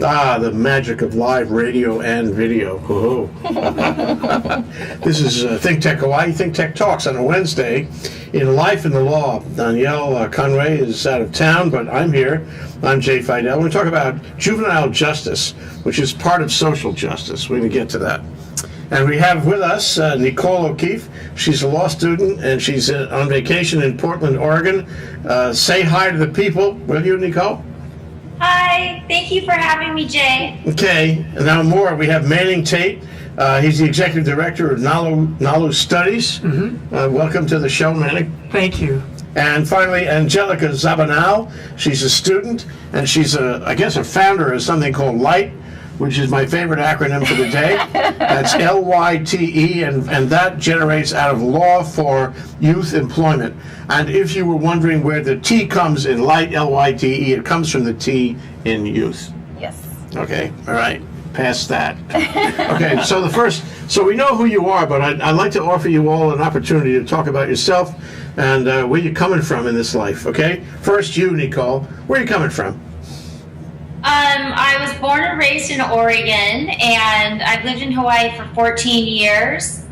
Ah, the magic of live radio and video. Oh. This is ThinkTech Hawaii. ThinkTech Talks on a Wednesday in Life and the Law. Danielle Conway is out of town, but I'm here. I'm Jay Fidell. We're going to talk about juvenile justice, which is part of social justice. We're going to get to that. And we have with us Nicole O'Keefe. She's a law student, and she's on vacation in Portland, Oregon. Say hi to the people, will you, Nicole? Hi, thank you for having me, Jay. Okay, and now more. We have Manning Taite. He's the executive director of Nalu Studies. Welcome to the show, Manning. Thank you. And finally, Angelica Zabanal. She's a student, and she's, I guess, a founder of something called LIGHT, which is my favorite acronym for the day. That's LYTE, and that generates out of Law for Youth Employment. And if you were wondering where the T comes in LIGHT, LYTE, it comes from the T in youth. Yes. Okay, all right, past that. Okay, so we know who you are, but I'd like to offer you all an opportunity to talk about yourself and where you're coming from in this life, okay? First, you, Nicole, where are you coming from? I was born and raised in Oregon, and I've lived in Hawaii for 14 years.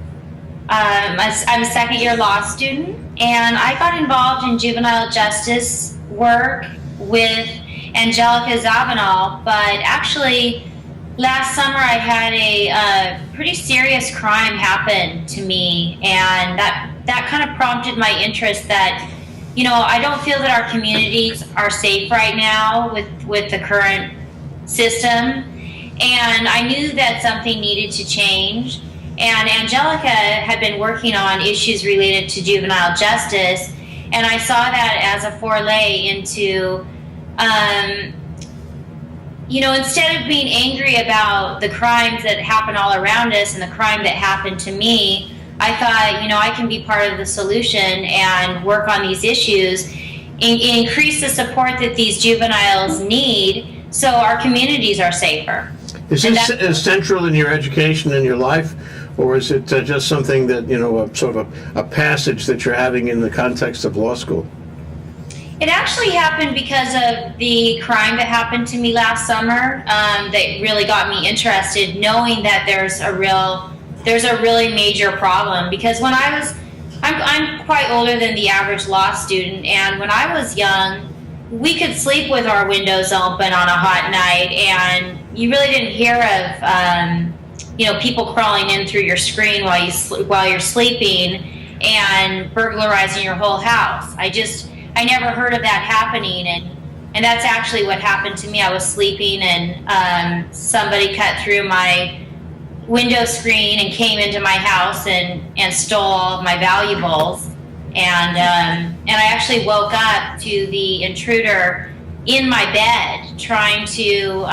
I'm a second-year law student, and I got involved in juvenile justice work with Angelica Zabanal, but actually last summer I had a pretty serious crime happen to me, and that kind of prompted my interest that, you know, I don't feel that our communities are safe right now with the current system, and I knew that something needed to change. And Angelica had been working on issues related to juvenile justice, and I saw that as a foray into, you know, instead of being angry about the crimes that happen all around us and the crime that happened to me, I thought, you know, I can be part of the solution and work on these issues, increase the support that these juveniles need so our communities are safer. Is this central in your education and your life, or is it just something that, you know, sort of a passage that you're having in the context of law school? It actually happened because of the crime that happened to me last summer that really got me interested, knowing that there's a really major problem. Because when I'm quite older than the average law student, and when I was young, we could sleep with our windows open on a hot night, and you really didn't hear of you know, people crawling in through your screen while you're sleeping and burglarizing your whole house. I never heard of that happening, and that's actually what happened to me. I was sleeping, and somebody cut through my window screen and came into my house and stole all of my valuables. And I actually woke up to the intruder in my bed, trying to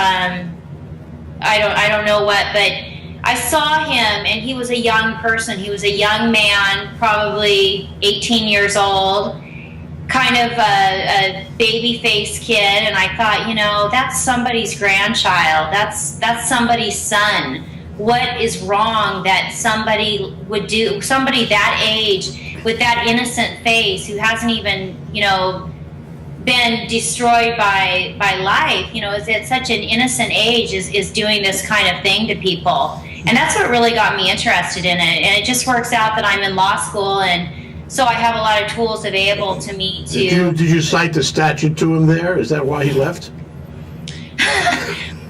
I don't know what, but I saw him, and he was a young person. He was a young man, probably 18 years old, kind of a baby-faced kid, and I thought, you know, that's somebody's grandchild. That's somebody's son. What is wrong that somebody would do, somebody that age with that innocent face who hasn't even, you know, been destroyed by life, you know, is at such an innocent age is doing this kind of thing to people. And that's what really got me interested in it. And it just works out that I'm in law school, and so I have a lot of tools available to me to... Did you cite the statute to him there? Is that why he left?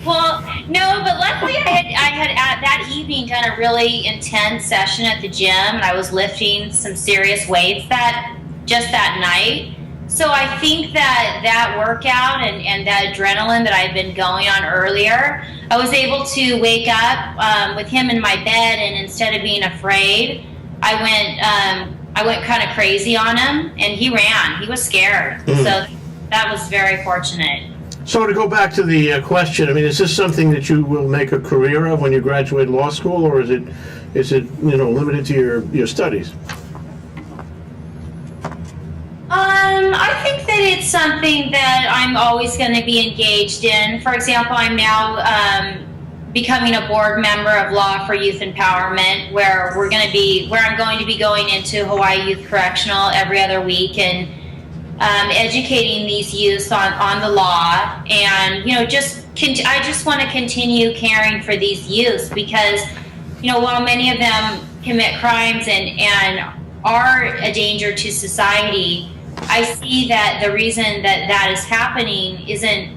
Well, no, but luckily I had that evening done a really intense session at the gym, and I was lifting some serious weights that night. So I think that workout and that adrenaline that I'd been going on earlier, I was able to wake up with him in my bed, and instead of being afraid, I went kind of crazy on him, and he ran. He was scared. So that was very fortunate. So to go back to the question, I mean, is this something that you will make a career of when you graduate law school, or is it you know, limited to your studies? I think that it's something that I'm always going to be engaged in. For example, I'm now becoming a board member of Law for Youth Empowerment, where I'm going to be going into Hawaii Youth Correctional every other week and educating these youth on the law, and, you know, just I just want to continue caring for these youths because, while many of them commit crimes and are a danger to society, I see that the reason that is happening isn't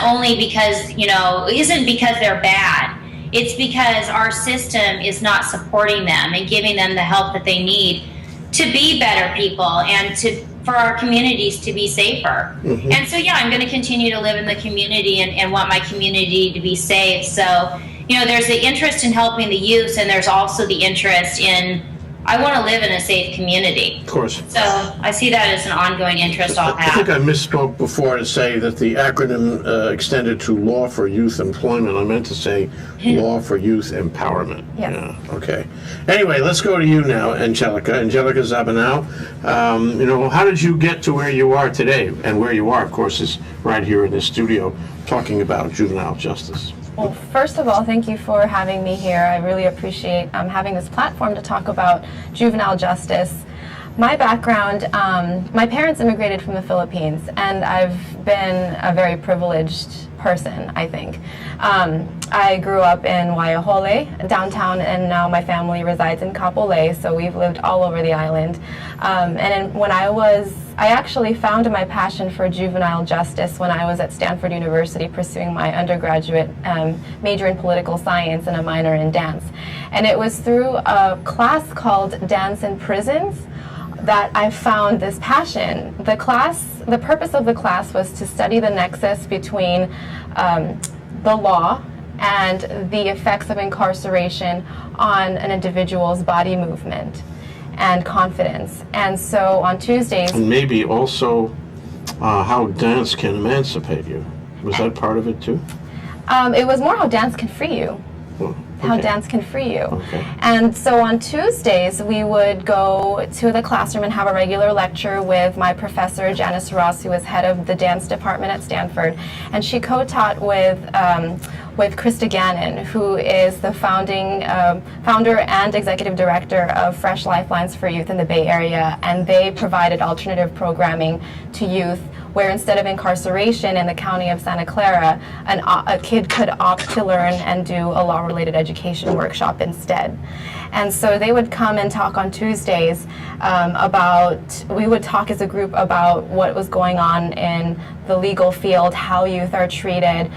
only because, isn't because they're bad. It's because our system is not supporting them and giving them the help that they need to be better people and for our communities to be safer. Mm-hmm. And so, I'm going to continue to live in the community and want my community to be safe. So, there's the interest in helping the youth, and there's also the interest in, I want to live in a safe community. Of course. So I see that as an ongoing interest I'll have. I think I misspoke before to say that the acronym extended to Law for Youth Employment. I meant to say Law for Youth Empowerment. Yes. Yeah, okay. Anyway, let's go to you now, Angelica Zabanal. How did you get to where you are today? And where you are, of course, is right here in this studio talking about juvenile justice. Well, first of all, thank you for having me here. I really appreciate having this platform to talk about juvenile justice. My background, my parents immigrated from the Philippines, and I've been a very privileged person, I think. I grew up in Waiahole, downtown, and now my family resides in Kapolei, so we've lived all over the island. When I actually found my passion for juvenile justice when I was at Stanford University pursuing my undergraduate major in political science and a minor in dance. And it was through a class called Dance in Prisons that I found this passion. The purpose of the class was to study the nexus between the law and the effects of incarceration on an individual's body movement and confidence. And so on Tuesdays... And maybe also how dance can emancipate you. Was that part of it too? It was more how dance can free you. Well, How dance can free you. Okay. And so on Tuesdays, we would go to the classroom and have a regular lecture with my professor, Janice Ross, who was head of the dance department at Stanford. And she co-taught with Krista Gannon, who is the founder and executive director of Fresh Lifelines for Youth in the Bay Area. And they provided alternative programming to youth where instead of incarceration in the county of Santa Clara, a kid could opt to learn and do a law-related education workshop instead. And so they would come and talk on Tuesdays we would talk as a group about what was going on in the legal field, how youth are treated,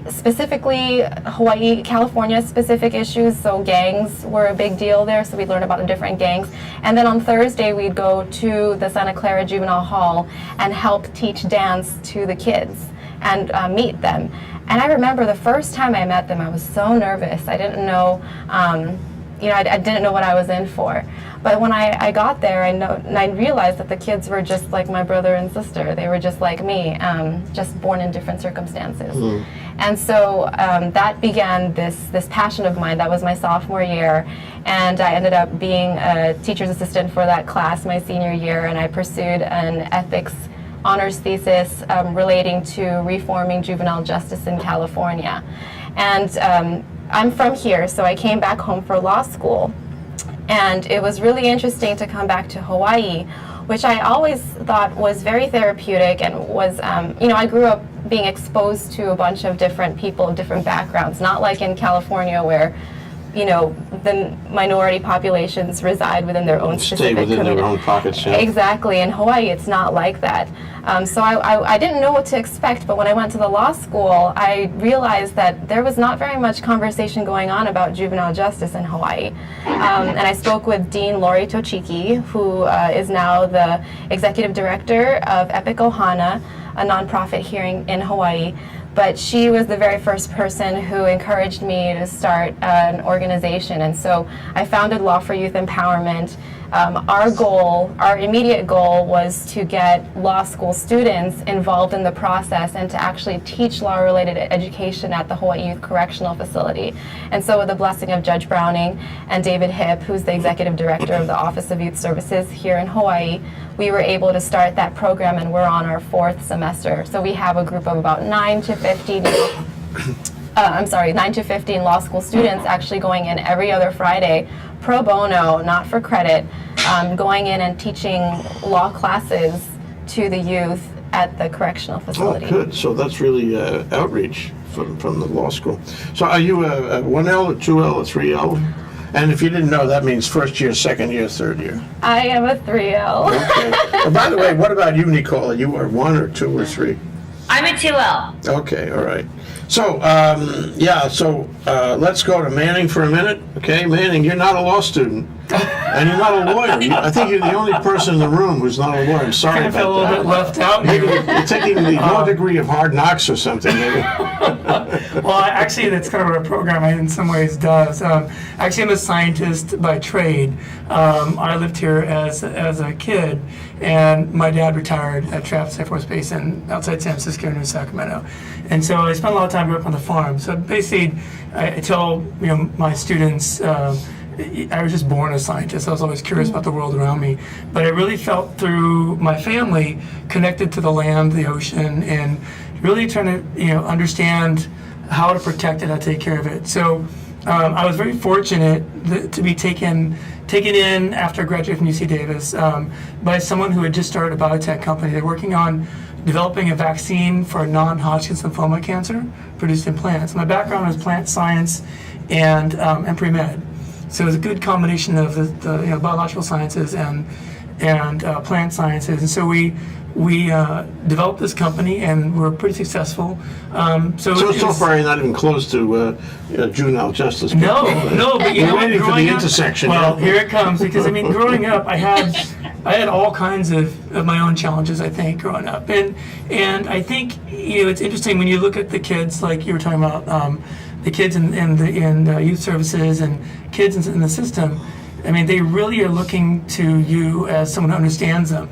specifically Hawaii, California specific issues, so gangs were a big deal there, so we'd learn about the different gangs. And then on Thursday, we'd go to the Santa Clara Juvenile Hall and help teach dance to the kids and meet them. And I remember the first time I met them, I was so nervous. I didn't know, I didn't know what I was in for. But when I got there, I realized that the kids were just like my brother and sister. They were just like me, just born in different circumstances. Mm. And so that began this passion of mine. That was my sophomore year. And I ended up being a teacher's assistant for that class my senior year. And I pursued an ethics honors thesis relating to reforming juvenile justice in California. And I'm from here, so I came back home for law school. And it was really interesting to come back to Hawaii, which I always thought was very therapeutic and was, I grew up being exposed to a bunch of different people of different backgrounds, not like in California where, the minority populations reside within their own specific community. Stay within their own pockets, yeah. Exactly. In Hawaii, it's not like that. So I didn't know what to expect, but when I went to the law school, I realized that there was not very much conversation going on about juvenile justice in Hawaii. And I spoke with Dean Lori Tochiki, who is now the executive director of Epic Ohana, a nonprofit here in Hawaii. But she was the very first person who encouraged me to start an organization. And so I founded Law for Youth Empowerment. Our immediate goal was to get law school students involved in the process and to actually teach law-related education at the Hawaii Youth Correctional Facility. And so with the blessing of Judge Browning and David Hipp, who's the executive director of the Office of Youth Services here in Hawaii, we were able to start that program, and we're on our 4th semester. So we have a group of about 9 to 15 law school students actually going in every other Friday, pro bono, not for credit, going in and teaching law classes to the youth at the correctional facility. Oh, good. So that's really outreach from the law school. So are you a 1L, a 2L, a 3L? And if you didn't know, that means first year, second year, third year. I am a 3L. Okay. Oh, by the way, what about you, Nicole? Are you a 1 or 2 or 3? I'm a 2L. Okay, all right. So, let's go to Manning for a minute. Okay, Manning, you're not a law student, and you're not a lawyer. I think you're the only person in the room who's not a lawyer. I'm sorry I about feel a little that. bit left out Maybe here. you're taking the law degree of hard knocks or something, maybe. Well, actually, that's kind of what a program in some ways does. Actually, I'm a scientist by trade. I lived here as a kid, and my dad retired at Travis Air Force Base outside San Francisco near Sacramento. And so I spent a lot of time growing up on the farm. So basically, I tell my students, I was just born a scientist. I was always curious about the world around me. But I really felt through my family connected to the land, the ocean, and really trying to understand how to protect it, how to take care of it. So I was very fortunate to be taken in after I graduated from UC Davis by someone who had just started a biotech company. They're working on developing a vaccine for non-Hodgkin's lymphoma cancer produced in plants. My background is plant science and pre-med. So it was a good combination of the biological sciences and plant sciences. And so we developed this company, and we're pretty successful. So far you're not even close to juvenile justice. No, but You're waiting for the growing up, intersection. Well, here it comes, because growing up, I had all kinds of my own challenges, I think, growing up, and I think it's interesting when you look at the kids, like you were talking about, the kids in youth services and kids in the system. I mean, they really are looking to you as someone who understands them.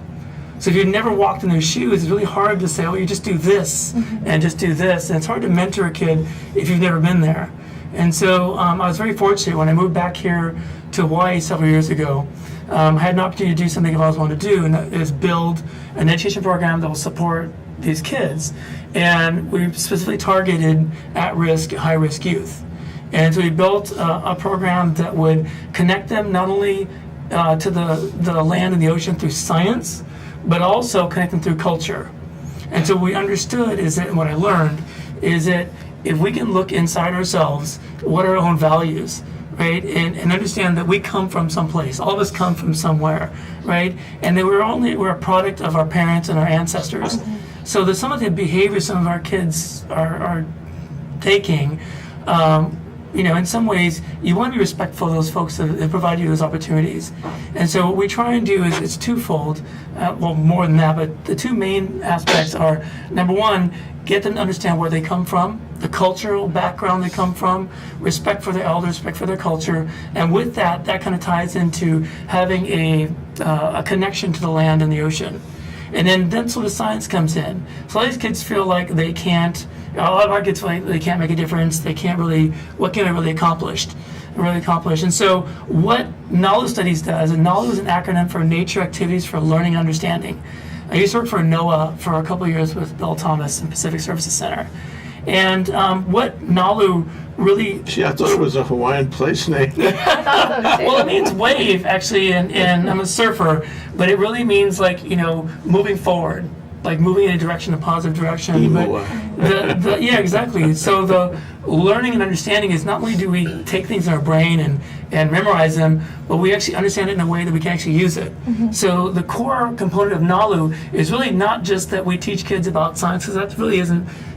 So if you've never walked in their shoes, it's really hard to say, oh, you just do this and just do this. And it's hard to mentor a kid if you've never been there. And so I was very fortunate when I moved back here to Hawaii several years ago. I had an opportunity to do something I've always wanted to do, and that is build an education program that will support these kids. And we specifically targeted at-risk, high-risk youth. And so we built a program that would connect them not only to the land and the ocean through science, but also connect them through culture. And so what we understood is that, and what I learned, is that if we can look inside ourselves, what are our own values, right? And understand that we come from someplace. All of us come from somewhere, right? And that we're a product of our parents and our ancestors. So that some of the behaviors some of our kids are taking, in some ways, you want to be respectful of those folks that provide you those opportunities. And so what we try and do is it's twofold, more than that, but the two main aspects are, number one, get them to understand where they come from, the cultural background they come from, respect for their elders, respect for their culture, and with that kind of ties into having a connection to the land and the ocean. And then that's where the science comes in. So all these kids feel like they can't, a lot of our kids feel like they can't make a difference, what can they really accomplish? And so what NALU Studies does, and NALU is an acronym for Nature Activities for Learning and Understanding. I used to work for NOAA for a couple of years with Bill Thomas and Pacific Services Center. And what NALU really... Gee, I thought it was a Hawaiian place name. Well, it means wave, actually, and I'm a surfer, but it really means moving forward, like moving in a direction, a positive direction. But yeah, exactly. So the learning and understanding is not only do we take things in our brain and memorize them, but we actually understand it in a way that we can actually use it. So the core component of NALU is really not just that we teach kids about science, because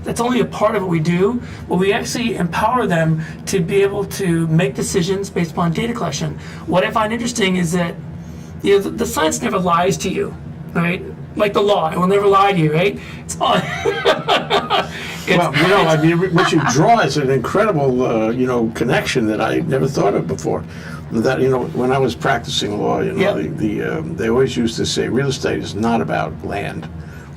that's only a part of what we do, but we actually empower them to be able to make decisions based upon data collection. What I find interesting is that the science never lies to you, right? Like the law, it will never lie to you, right? It's all. What you draw is an incredible, connection that I never thought of before. That when I was practicing law, they always used to say real estate is not about land.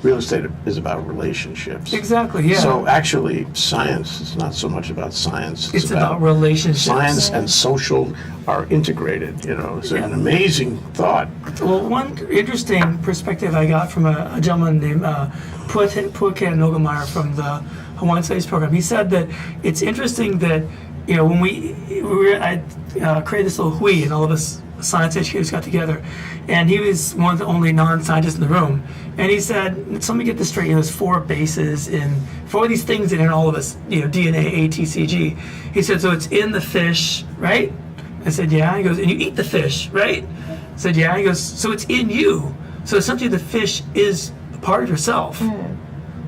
Real estate is about relationships. Exactly, yeah. So actually, science is not so much about science. It's about relationships. Science and social are integrated. It's an amazing thought. Well, one interesting perspective I got from a gentleman named Puake Nogemeyer from the Hawaiian Studies program. He said that it's interesting that when I created this little hui, and all of us science educators got together, and he was one of the only non-scientists in the room. And he said, so let me get this straight, there's 4 bases in, 4 of these things in all of us, DNA, A, T, C, G. He said, so it's in the fish, right? I said, yeah. He goes, and you eat the fish, right? I said, yeah. He goes, so it's in you. So essentially the fish is a part of yourself.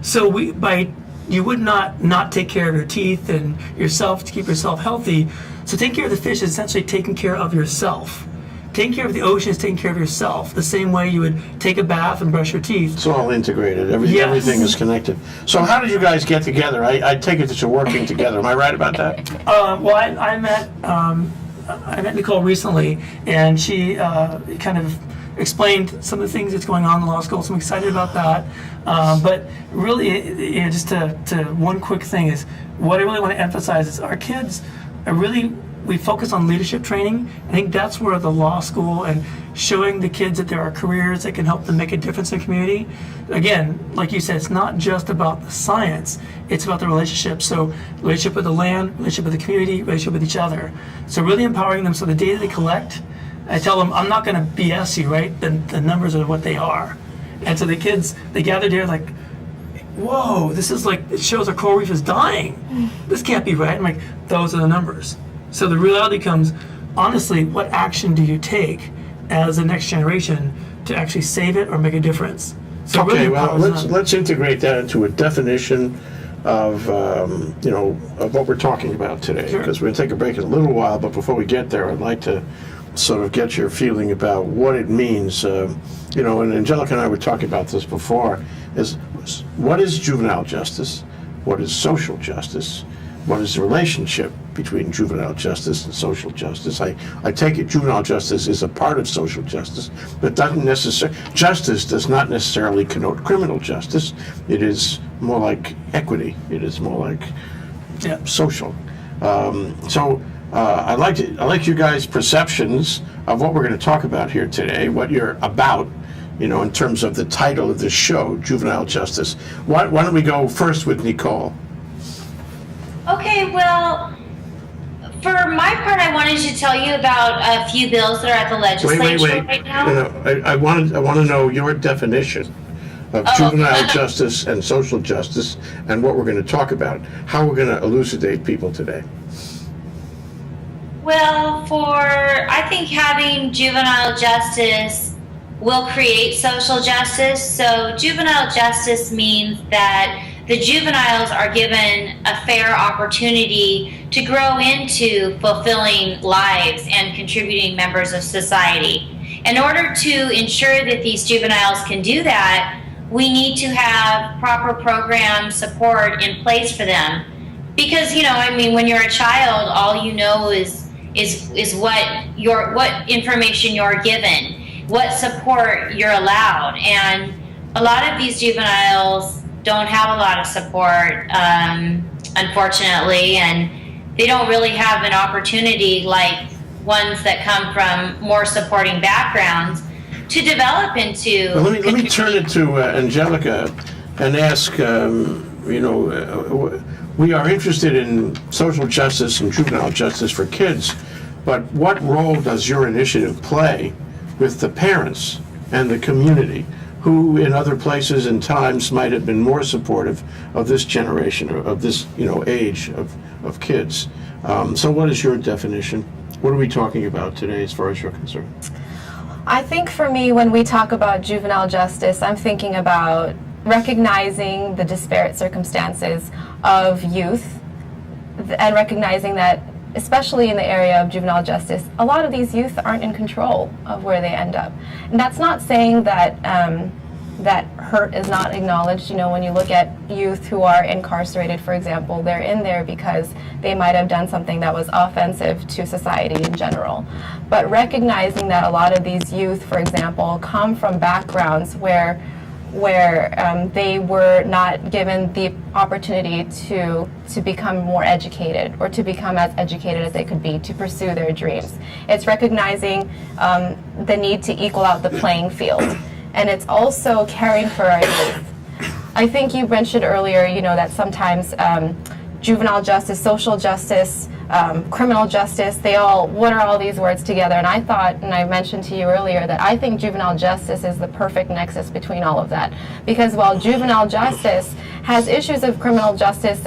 So you would not take care of your teeth and yourself to keep yourself healthy. So taking care of the fish is essentially taking care of yourself. Taking care of the ocean is taking care of yourself, the same way you would take a bath and brush your teeth. It's all integrated. Yes. Everything is connected. So how did you guys get together? I take it that you're working together. Am I right about that? Well, I met Nicole recently, and she kind of explained some of the things that's going on in law school, so I'm excited about that. But really, just to one quick thing is, what I really want to emphasize is our kids are we focus on leadership training. I think that's where the law school and showing the kids that there are careers that can help them make a difference in the community. Again, like you said, it's not just about the science, it's about the relationship. So relationship with the land, relationship with the community, relationship with each other. So really empowering them, so the data they collect, I tell them, I'm not going to BS you, right? The numbers are what they are. And so the kids, they gather there like, whoa, this is like, it shows our coral reef is dying. This can't be right. I'm like, those are the numbers. So the reality comes, honestly, what action do you take as the next generation to actually save it or make a difference? So Okay, really well, let's integrate that into a definition of of what we're talking about today, Sure. because we're going to take a break in a little while, but before we get there, I'd like to sort of get your feeling about what it means. And Angelica and I were talking about this before, is what is juvenile justice? What is social justice? What is the relationship between juvenile justice and social justice? I take it juvenile justice is a part of social justice, but justice does not necessarily connote criminal justice. It is more like equity. It is more like social. I like you guys' perceptions of what we're going to talk about here today, what you're about, in terms of the title of this show, Juvenile Justice. Why don't we go first with Nicole? Okay, well, for my part, I wanted to tell you about a few bills that are at the legislature right now. I want to know your definition of juvenile justice and social justice, and what we're going to talk about, how we're going to elucidate people today. Well, I think having juvenile justice will create social justice. So juvenile justice means that the juveniles are given a fair opportunity to grow into fulfilling lives and contributing members of society. In order to ensure that these juveniles can do that, we need to have proper program support in place for them. Because, when you're a child, all you know is what information you're given, what support you're allowed. And a lot of these juveniles don't have a lot of support, unfortunately, and they don't really have an opportunity like ones that come from more supporting backgrounds to develop into. Well, let me turn it to Angelica and ask, we are interested in social justice and juvenile justice for kids, but what role does your initiative play with the parents and the community, who in other places and times might have been more supportive of this generation, or of this age of kids? So what is your definition? What are we talking about today as far as you're concerned? I think for me, when we talk about juvenile justice, I'm thinking about recognizing the disparate circumstances of youth, and recognizing that, especially in the area of juvenile justice, a lot of these youth aren't in control of where they end up. And that's not saying that that hurt is not acknowledged. When you look at youth who are incarcerated, for example, they're in there because they might have done something that was offensive to society in general. But recognizing that a lot of these youth, for example, come from backgrounds where they were not given the opportunity to become more educated, or to become as educated as they could be, to pursue their dreams. It's recognizing the need to equal out the playing field. And it's also caring for our youth. I think you mentioned earlier, that sometimes juvenile justice, social justice criminal justice, what are all these words together? And I thought, and I mentioned to you earlier, that I think juvenile justice is the perfect nexus between all of that. Because while juvenile justice has issues of criminal justice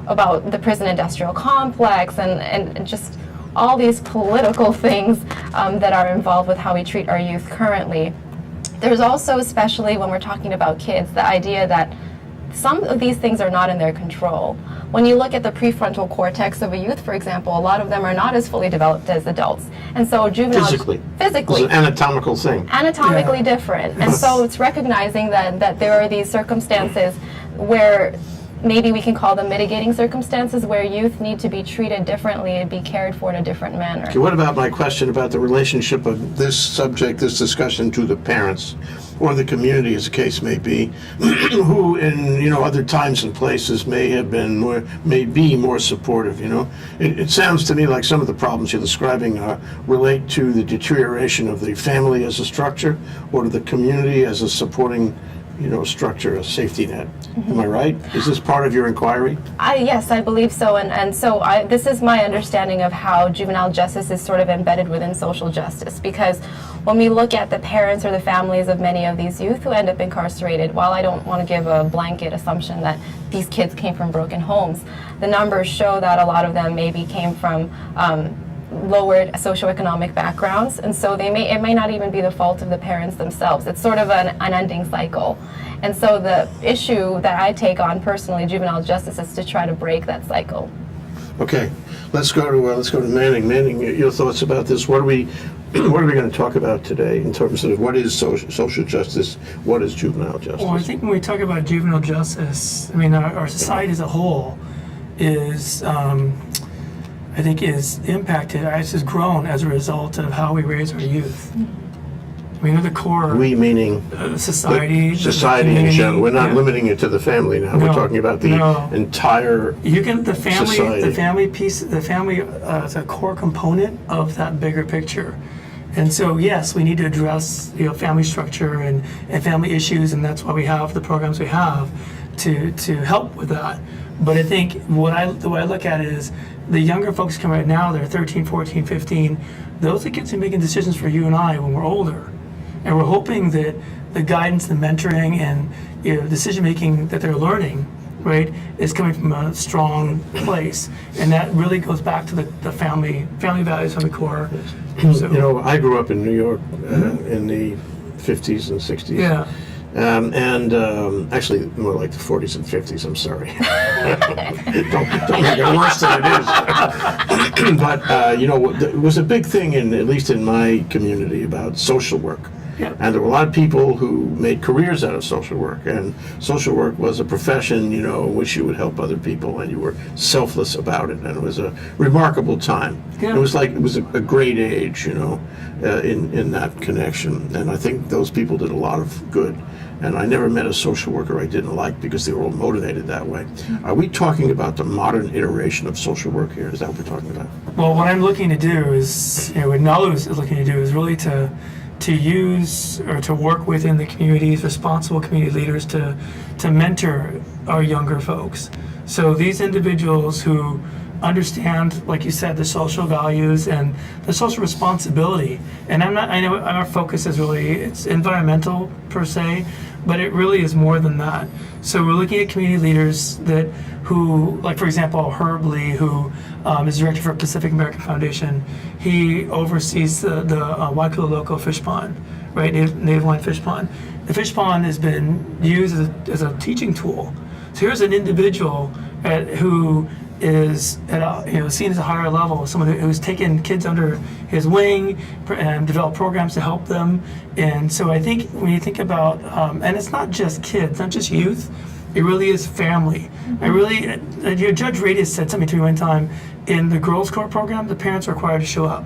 about the prison industrial complex and just all these political things that are involved with how we treat our youth currently, there's also, especially when we're talking about kids, the idea that some of these things are not in their control. When you look at the prefrontal cortex of a youth, for example, a lot of them are not as fully developed as adults. And so juvenile... Physically. Physically. It's an anatomical thing. Anatomically different. And so it's recognizing that there are these circumstances where maybe we can call them mitigating circumstances where youth need to be treated differently and be cared for in a different manner. Okay, what about my question about the relationship of this subject, this discussion, to the parents or the community, as the case may be, who in other times and places may be more supportive? It sounds to me like some of the problems you're describing relate to the deterioration of the family as a structure or to the community as a supporting structure, a safety net. Am I right? Is this part of your inquiry? Yes, I believe so. And so this is my understanding of how juvenile justice is sort of embedded within social justice. Because when we look at the parents or the families of many of these youth who end up incarcerated, while I don't want to give a blanket assumption that these kids came from broken homes, the numbers show that a lot of them maybe came from lowered socioeconomic backgrounds, and so it may not even be the fault of the parents themselves. It's sort of an unending cycle. And so the issue that I take on personally, juvenile justice, is to try to break that cycle. Okay, let's go to Manning. Manning, your thoughts about this? What are we going to talk about today in terms of what is social justice, what is juvenile justice? Well, I think when we talk about juvenile justice, I mean, our society as a whole is impacted, has grown as a result of how we raise our youth. I mean, at the core, we meaning society in general. We're not limiting it to the family now. We're talking about the entire society. The family piece, the family is a core component of that bigger picture. And so, yes, we need to address family structure and family issues, and that's why we have the programs we have to help with that. But I think the way I look at it is the younger folks come right now, they're 13, 14, 15. Those are kids who are making decisions for you and I when we're older. And we're hoping that the guidance, the mentoring, and decision making that they're learning, right, is coming from a strong place. And that really goes back to the family values on the core. So, I grew up in New York in the 50s and 60s. Yeah. Actually, more like the 40s and 50s. I'm sorry. don't make it worse than it is. But it was a big thing, at least in my community, about social work. Yeah. And there were a lot of people who made careers out of social work, and social work was a profession, in which you would help other people, and you were selfless about it, and it was a remarkable time. Yeah. It was a great age, in that connection, and I think those people did a lot of good. And I never met a social worker I didn't like because they were all motivated that way. Are we talking about the modern iteration of social work here? Is that what we're talking about? Well, what I'm looking to do is, what Nalu is looking to do is really to use or to work within the communities, responsible community leaders to mentor our younger folks. So these individuals who understand, like you said, the social values and the social responsibility. And I know our focus is really, it's environmental per se, but it really is more than that. So we're looking at community leaders who, like for example, Herb Lee, who is director for Pacific American Foundation. He oversees the Waikula Loco fish pond, right, native Hawaiian fish pond. The fish pond has been used as a teaching tool. So here's an individual who is seen as a higher level, someone who's taken kids under his wing and developed programs to help them. And so I think when you think about, and it's not just kids, not just youth, it really is family. Mm-hmm. Judge Radius said something to me one time, in the Girls Court program, the parents are required to show up,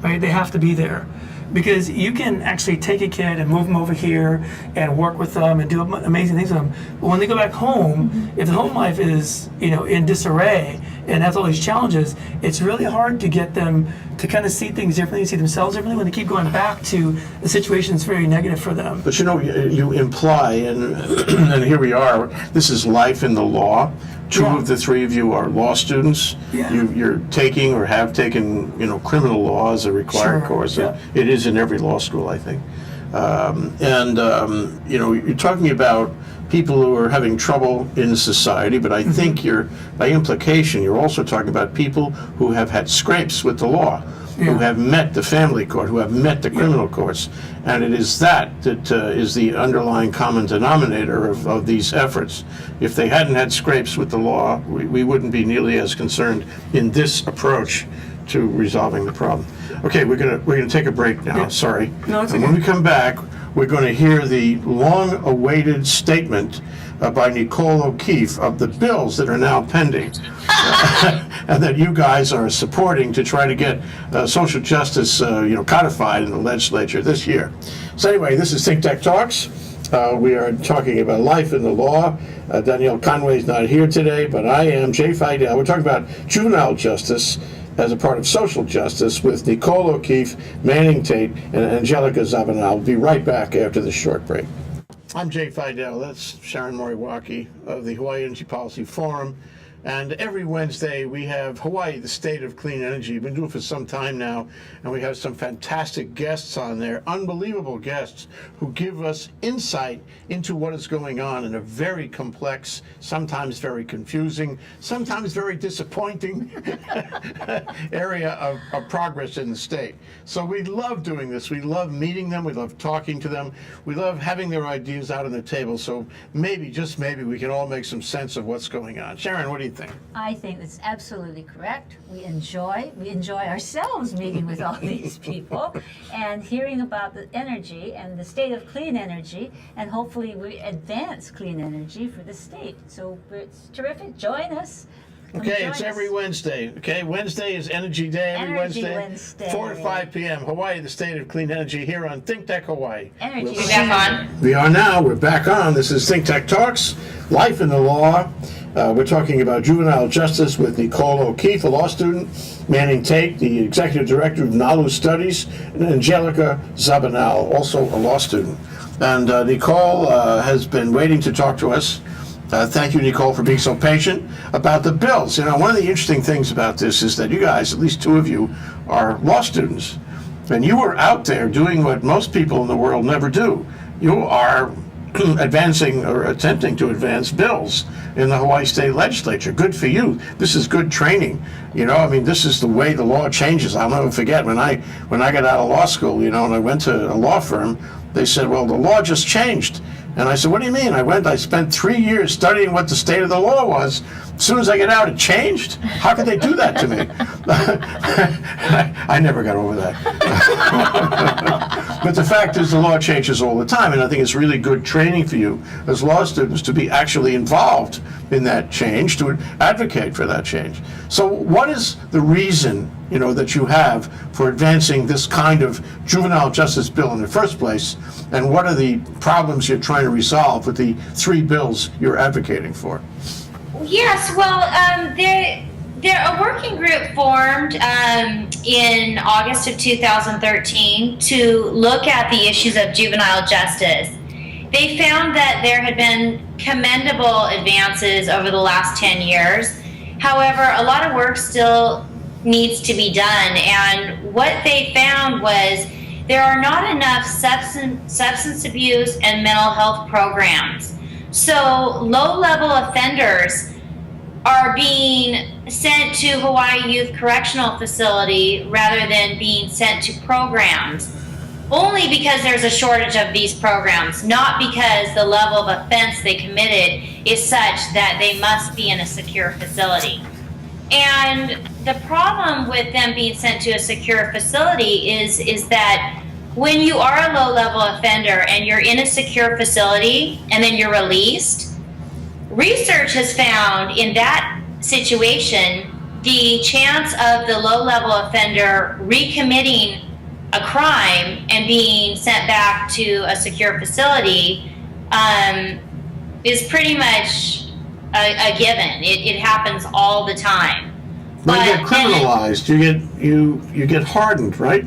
right? They have to be there. Because you can actually take a kid and move them over here and work with them and do amazing things with them. But when they go back home, if the home life is, in disarray and has all these challenges, it's really hard to get them to kind of see things differently, see themselves differently when they keep going back to the situation that's very negative for them. But you imply, and here we are, this is life in the law. Two of the three of you are law students. Yeah. You're taking or have taken, criminal law as a required course. Yeah. It is in every law school, I think. You're talking about people who are having trouble in society, but I think by implication, you're also talking about people who have had scrapes with the law, who have met the family court, who have met the criminal courts. And it is that is the underlying common denominator of these efforts. If they hadn't had scrapes with the law, we wouldn't be nearly as concerned in this approach to resolving the problem. Okay, we're gonna take a break now. Sorry. No, it's and okay. when we come back, we're going to hear the long-awaited statement by Nicole O'Keefe of the bills that are now pending, and that you guys are supporting to try to get social justice, codified in the legislature this year. So anyway, this is ThinkTech Talks. We are talking about life in the law. Danielle Conway is not here today, but I am. Jay Fidell. We're talking about juvenile justice as a part of social justice with Nicole O'Keefe, Manning Taite, and Angelica Zabanal. We'll be right back after this short break. I'm Jay Fidell. That's Sharon Moriwaki of the Hawaii Energy Policy Forum. And every Wednesday we have Hawaii, the State of Clean Energy. We've been doing it for some time now, and we have some fantastic guests on there, unbelievable guests who give us insight into what is going on in a very complex, sometimes very confusing, sometimes very disappointing area of progress in the state. So we love doing this. We love meeting them. We love talking to them. We love having their ideas out on the table. So maybe, just maybe, we can all make some sense of what's going on. Sharon, what do you think? I think that's absolutely correct. We enjoy ourselves meeting with all these people and hearing about the energy and the state of clean energy, and hopefully we advance clean energy for the state. So it's terrific. Join us. Come Okay, join it's us. every Wednesday. Okay, Wednesday is Energy Day. Every Energy Wednesday, 4 to 5 p.m. Hawaii, the State of Clean Energy, here on ThinkTech Hawaii. Energy. We'll Is see that you. fun? We are now. We're back on. This is ThinkTech Talks, Life in the Law. We're talking about juvenile justice with Nicole O'Keefe, a law student, Manning Taite, the executive director of NALU Studies, and Angelica Zabanal, also a law student. And Nicole has been waiting to talk to us. Thank you, Nicole, for being so patient about the bills. One of the interesting things about this is that you guys, at least two of you, are law students. And you are out there doing what most people in the world never do. You are advancing or attempting to advance bills in the Hawaii State Legislature. Good for you. This is good training. This is the way the law changes. I'll never forget when I got out of law school, and I went to a law firm, they said, well, the law just changed. And I said, what do you mean? I spent 3 years studying what the state of the law was. As soon as I get out, it changed? How could they do that to me? I never got over that. But the fact is, the law changes all the time, and I think it's really good training for you as law students to be actually involved in that change, to advocate for that change. So what is the reason, that you have for advancing this kind of juvenile justice bill in the first place, and what are the problems you're trying to resolve with the 3 bills you're advocating for? Yes, well, a working group formed in August of 2013 to look at the issues of juvenile justice. They found that there had been commendable advances over the last 10 years. However, a lot of work still needs to be done, and what they found was there are not enough substance abuse and mental health programs. So low-level offenders are being sent to Hawaii Youth Correctional Facility rather than being sent to programs, only because there's a shortage of these programs, not because the level of offense they committed is such that they must be in a secure facility. And the problem with them being sent to a secure facility is that when you are a low-level offender and you're in a secure facility and then you're released, research has found in that situation the chance of the low-level offender recommitting a crime and being sent back to a secure facility is pretty much a given. It happens all the time. But you get criminalized. You get hardened, right?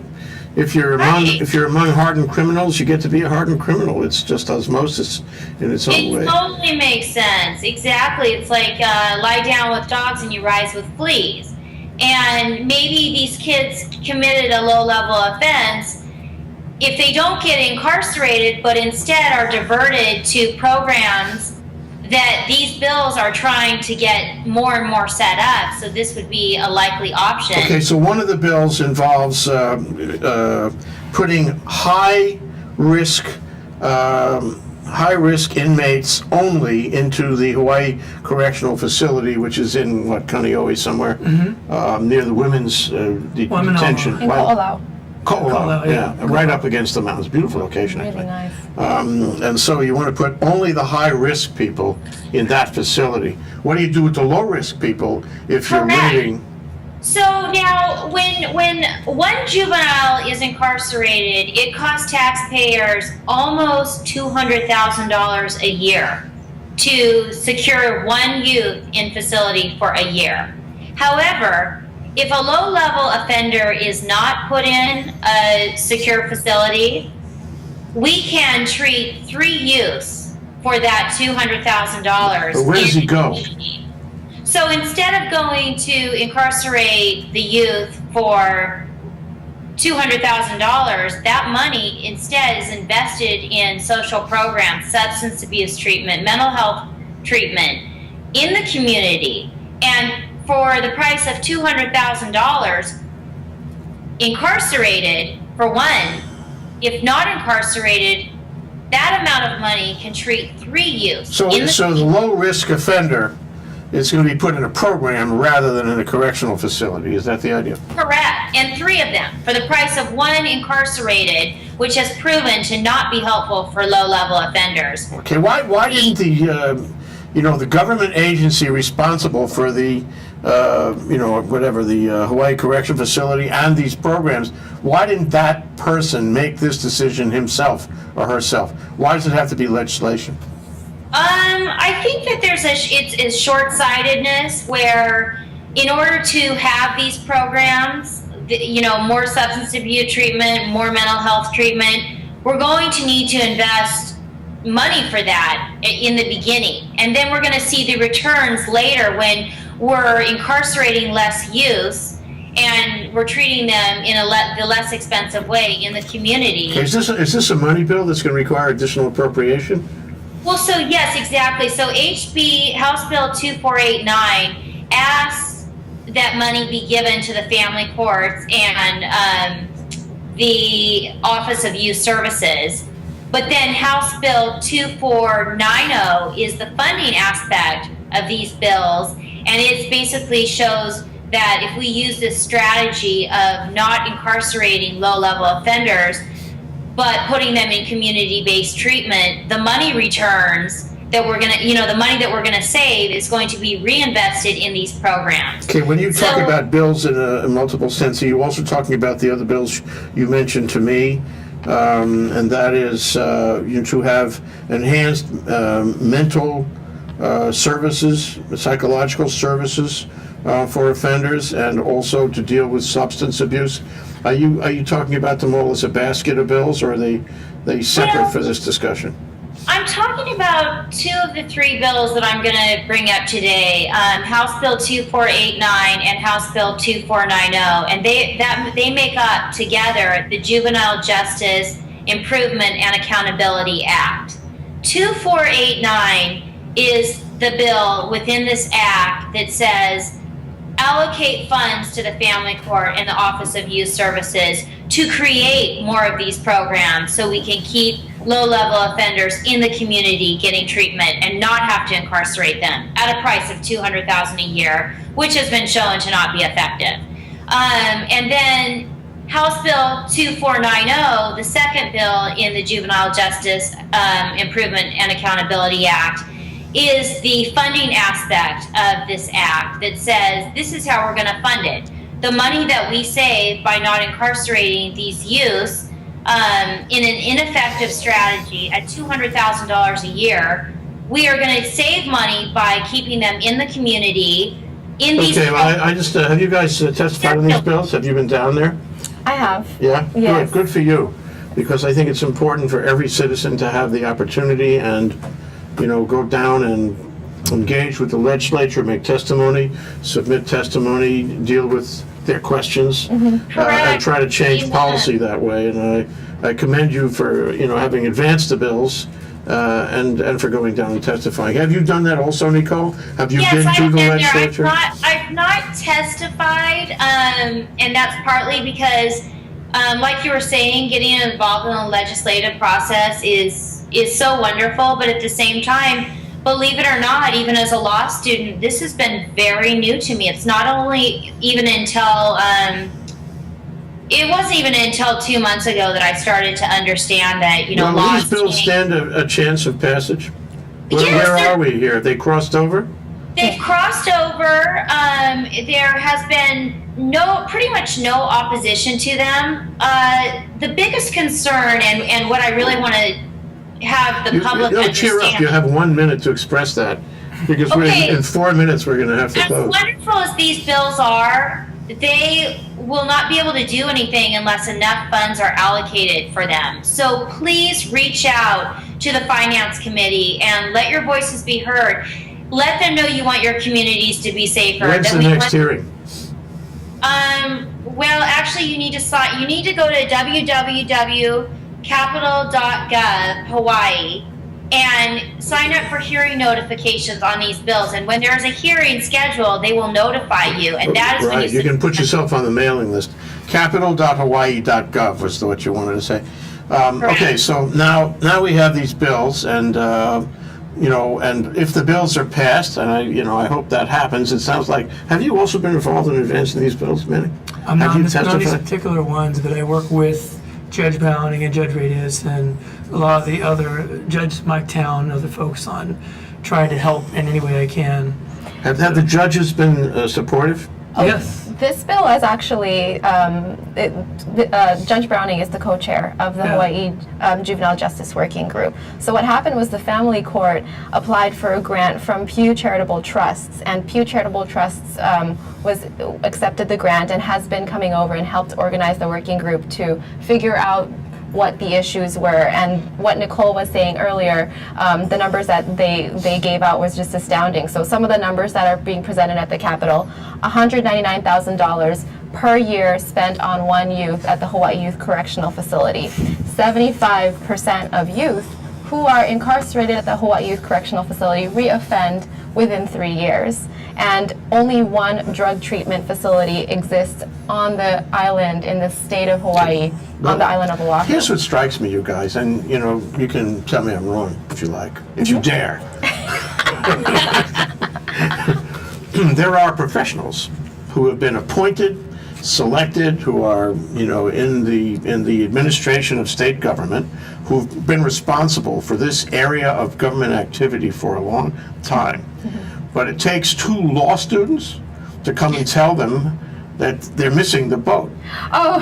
If you're among hardened criminals, you get to be a hardened criminal. It's just osmosis in its own way. It totally makes sense. Exactly. It's like lie down with dogs and you rise with fleas. And maybe these kids committed a low-level offense. If they don't get incarcerated, but instead are diverted to programs that these bills are trying to get more and more set up, so this would be a likely option. Okay, so one of the bills involves putting high-risk inmates only into the Hawaii Correctional Facility, which is in, Kaneohe somewhere, near the women's detention. In Ko'olau. Ko'olau, yeah, right up against the mountains. Beautiful location, Really actually. nice. And so you want to put only the high-risk people in that facility. What do you do with the low-risk people if you're Correct. limiting? So now, when one juvenile is incarcerated, it costs taxpayers almost $200,000 a year to secure one youth in facility for a year. However, if a low-level offender is not put in a secure facility, we can treat 3 youths for that $200,000. But where does he go? So instead of going to incarcerate the youth for $200,000, that money instead is invested in social programs, substance abuse treatment, mental health treatment in the community. And for the price of $200,000, incarcerated for one, if not incarcerated, that amount of money can treat 3 youths. So the low-risk offender is going to be put in a program rather than in a correctional facility. Is that the idea? Correct. And 3 of them for the price of one incarcerated, which has proven to not be helpful for low-level offenders. Okay, why didn't the government agency responsible for the the Hawaii Correction Facility and these programs, why didn't that person make this decision himself or herself? Why does it have to be legislation? I think that it's short-sightedness where in order to have these programs, more substance abuse treatment, more mental health treatment, we're going to need to invest money for that in the beginning. And then we're going to see the returns later when we're incarcerating less youths and we're treating them in the less expensive way in the community. Okay, is this a money bill that's going to require additional appropriation? Well, so yes, exactly. So House Bill 2489 asks that money be given to the family courts and the Office of Youth Services. But then House Bill 2490 is the funding aspect of these bills, and it basically shows that if we use this strategy of not incarcerating low-level offenders, but putting them in community-based treatment, the money returns that we're gonna, the money that we're gonna save is going to be reinvested in these programs. Okay, when you talk about bills in a multiple sense, are you also talking about the other bills you mentioned to me? And that is to have enhanced mental services, psychological services for offenders, and also to deal with substance abuse. Are you talking about them all as a basket of bills, or are they separate for this discussion? I'm talking about 2 of the 3 bills that I'm going to bring up today, House Bill 2489 and House Bill 2490, and they make up together the Juvenile Justice Improvement and Accountability Act. 2489 is the bill within this act that says allocate funds to the family court and the Office of Youth Services to create more of these programs so we can keep low-level offenders in the community getting treatment and not have to incarcerate them at a price of $200,000 a year, which has been shown to not be effective. And then House Bill 2490, the second bill in the Juvenile Justice Improvement and Accountability Act, is the funding aspect of this act that says this is how we're going to fund it. The money that we save by not incarcerating these youths in an ineffective strategy at $200,000 a year, we are going to save money by keeping them in the community. In these Okay, well, I just have you guys testified on these bills? Have you been down there? I have. Yeah? Yes. Good for you. Because I think it's important for every citizen to have the opportunity and, go down and engage with the legislature, make testimony, submit testimony, deal with their questions, and try to change policy that way. And I commend you for, having advanced the bills and for going down and testifying. Have you done that also, Nicole? Have you been to the legislature? I've not testified, and that's partly because, like you were saying, getting involved in the legislative process is so wonderful, but at the same time, believe it or not, even as a law student, this has been very new to me. It's not only even until, it wasn't even until 2 months ago that I started to understand that, Will these bills stand a chance of passage? Where are we here? Have they crossed over? They've crossed over. There has been pretty much no opposition to them. The biggest concern and what I really want to have the public understand. Cheer up. You have 1 minute to express that. Because in 4 minutes we're going to have to close. As wonderful as these bills are, they will not be able to do anything unless enough funds are allocated for them. So please reach out to the Finance Committee and let your voices be heard. Let them know you want your communities to be safer. When's the next hearing? Well, actually, you need to go to www.capitol.gov Hawaii and sign up for hearing notifications on these bills. And when there's a hearing scheduled, they will notify you. And that is when you can put yourself on the mailing list. Capitol.hawaii.gov was what you wanted to say. Okay, so now we have these bills, and and if the bills are passed, and I hope that happens. It sounds like. Have you also been involved in advancing these bills, Manny? I'm not on these particular ones, but I work with Judge Browning and Judge Radius and a lot of the other Judge Mike Town and other folks on trying to help in any way I can. Have the judges been supportive? Yes. This bill is actually, Judge Browning is the co-chair of the Hawaii Juvenile Justice Working Group. So what happened was the family court applied for a grant from Pew Charitable Trusts, and Pew Charitable Trusts accepted the grant and has been coming over and helped organize the working group to figure out what the issues were. And what Nicole was saying earlier, the numbers that they gave out was just astounding. So some of the numbers that are being presented at the Capitol, $199,000 per year spent on one youth at the Hawaii Youth Correctional Facility. 75% of youth who are incarcerated at the Hawaii Youth Correctional Facility reoffend within 3 years. And only one drug treatment facility exists on the island in the state of Hawaii, on the island of Oahu. Here's what strikes me, you guys, and you can tell me I'm wrong if you like, if you dare. There are professionals who have been appointed, selected, who are in the administration of state government, who've been responsible for this area of government activity for a long time. But it takes 2 law students to come and tell them that they're missing the boat. Oh,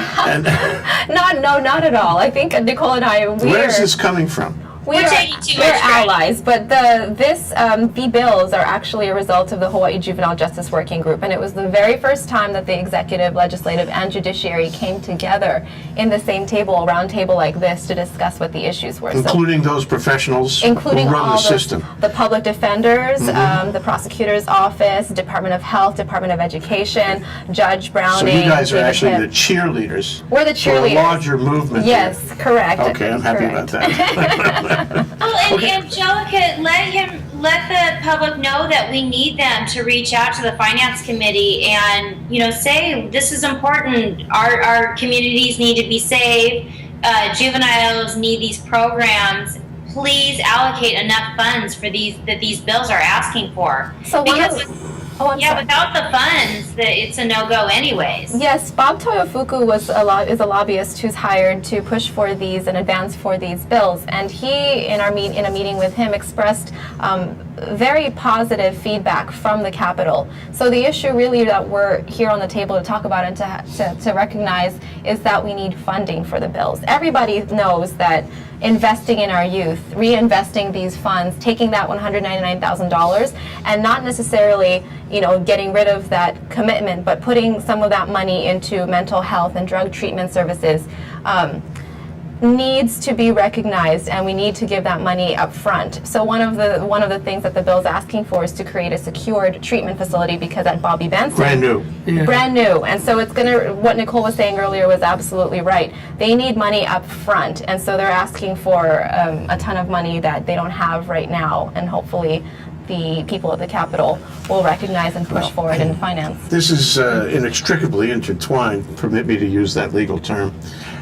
not at all. I think Nicole and I, where's this coming from? We're taking too we're much credit. allies, but the bills are actually a result of the Hawaii Juvenile Justice Working Group, and it was the very first time that the executive, legislative, and judiciary came together in the same table, round table like this, to discuss what the issues were. Including those professionals who run the system. The public defenders, the prosecutor's office, Department of Health, Department of Education, Judge Browning. So you guys are actually the cheerleaders. We're the cheerleaders. For a larger movement. Yes, here. correct. Okay, I'm happy about that. Well, and Angelica, let the public know that we need them to reach out to the Finance Committee and say this is important. Our communities need to be saved. Juveniles need these programs. Please allocate enough funds for these bills are asking for. So without the funds, it's a no-go anyways. Yes, Bob Toyofuku is a lobbyist who's hired to push for these and advance for these bills, and he, in a meeting with him, expressed very positive feedback from the Capitol. So the issue really that we're here on the table to talk about and to recognize is that we need funding for the bills. Everybody knows that investing in our youth, reinvesting these funds, taking that $199,000 and not necessarily, getting rid of that commitment, but putting some of that money into mental health and drug treatment services, needs to be recognized, and we need to give that money up front. So one of the things that the bill is asking for is to create a secured treatment facility, because at Bobby Benson, brand new, and so it's gonna. What Nicole was saying earlier was absolutely right. They need money up front, and so they're asking for a ton of money that they don't have right now, and hopefully the people at the Capitol will recognize and push forward and finance. This is inextricably intertwined, permit me to use that legal term,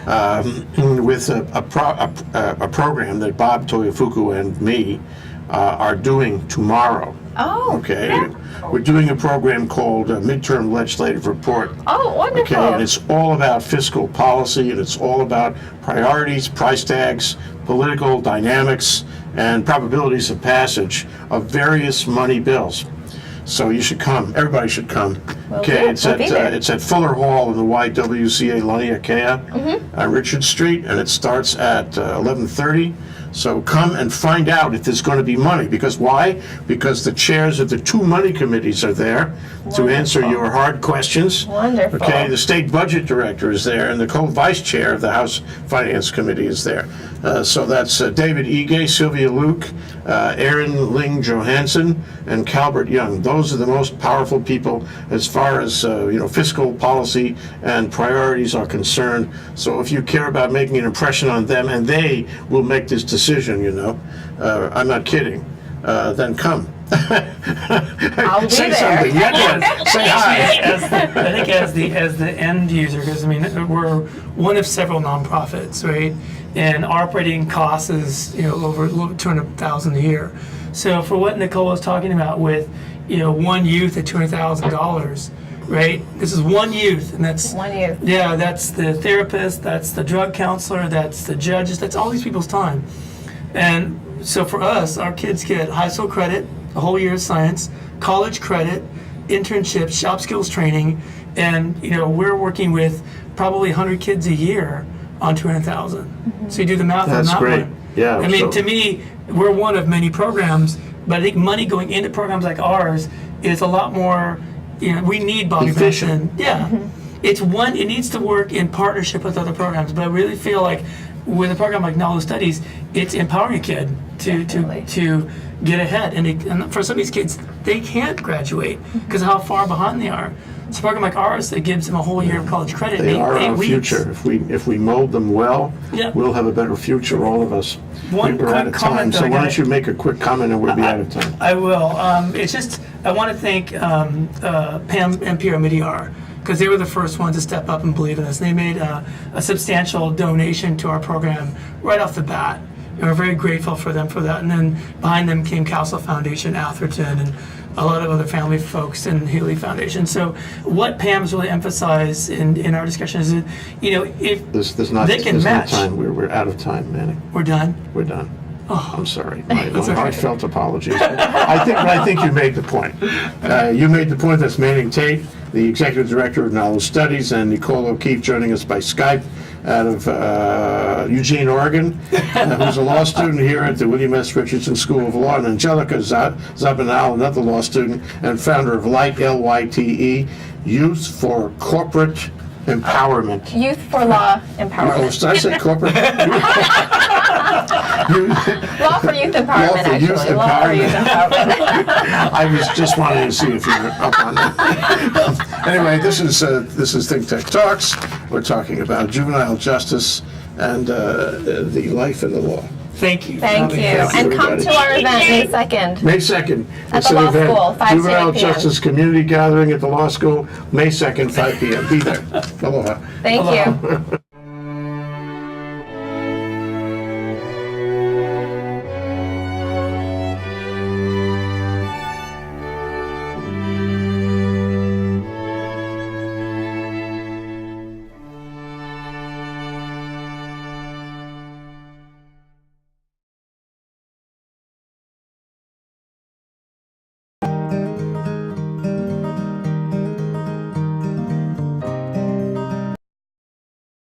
with a program that Bob Toyofuku and me are doing tomorrow. Oh, okay. Yeah. We're doing a program called Midterm Legislative Report. Oh, wonderful. Okay, and it's all about fiscal policy, and it's all about priorities, price tags, political dynamics, and probabilities of passage of various money bills. So you should come. Everybody should come. Okay, it's at Fuller Hall in the YWCA Laniakea on Richard Street, and it starts at 11:30. So come and find out if there's going to be money. Because why? Because the chairs of the two money committees are there to answer your hard questions. Wonderful. Okay, the state budget director is there, and the co-vice chair of the House Finance Committee is there. So that's David Ige, Sylvia Luke, Aaron Ling Johansson, and Calbert Young. Those are the most powerful people as far as fiscal policy and priorities are concerned. So if you care about making an impression on them, and they will make this decision, I'm not kidding, then come. I'll be Say there. something. Yeah, say hi. I think as the end user, because we're one of several nonprofits, right? And our operating cost is over a little $200,000 a year. So for what Nicole was talking about with one youth at $200,000, right? This is one youth, and that's One youth. Yeah, that's the therapist, that's the drug counselor, that's the judges, that's all these people's time. And so for us, our kids get high school credit, a whole year of science, college credit, internships, shop skills training, and we're working with probably 100 kids a year on 200,000. So you do the math on That's that great. one. Yeah. I mean, to me, we're one of many programs, but I think money going into programs like ours is a lot more. We need Bobby Efficient. Benson. Yeah. It needs to work in partnership with other programs, but I really feel like with a program like Knowledge Studies, it's empowering a kid to get ahead. And for some of these kids, they can't graduate because of how far behind they are. So a program like ours that gives them a whole year of college credit. They are eight our weeks. future. If we mold them well, we'll have a better future, all of us. One We're out of quick time, comment so that I why got- don't you make a quick comment and we'll be out of time. I will. It's just, I want to thank Pam and Pierre Midyar, because they were the first ones to step up and believe in us. They made a substantial donation to our program right off the bat. And we're very grateful for them for that. And then behind them came Castle Foundation, Atherton, and a lot of other family folks and Healy Foundation. So what Pam's really emphasized in our discussion is that, if There's not they can there's no match. time. We're out of time, Manny. We're done. We're done. Oh. I'm sorry. My That's okay. heartfelt apologies. I think you made the point. You made the point. That's Manning Tate, the Executive Director of Knowledge Studies, and Nicole O'Keefe joining us by Skype out of Eugene, Oregon, who's a law student here at the William S. Richardson School of Law, and Angelica Zabanal, another law student and founder of LITE, L-Y-T-E, Youth for Corporate Empowerment. Youth for Law Oh, Empowerment. did I say corporate? Law for Youth Empowerment, Law for Youth actually. Law for Youth Empowerment. I was just wanting to see if you were up on that. Anyway, this is ThinkTech Talks. We're talking about juvenile justice and the life in the law. Thank you. Thank you. And come to our event May 2nd. May 2nd. At It's the an law event. school, 5 to 8 Juvenile p.m. Justice Community Gathering at the law school, May 2nd, 5 p.m. Be there. Aloha. Thank Aloha. you.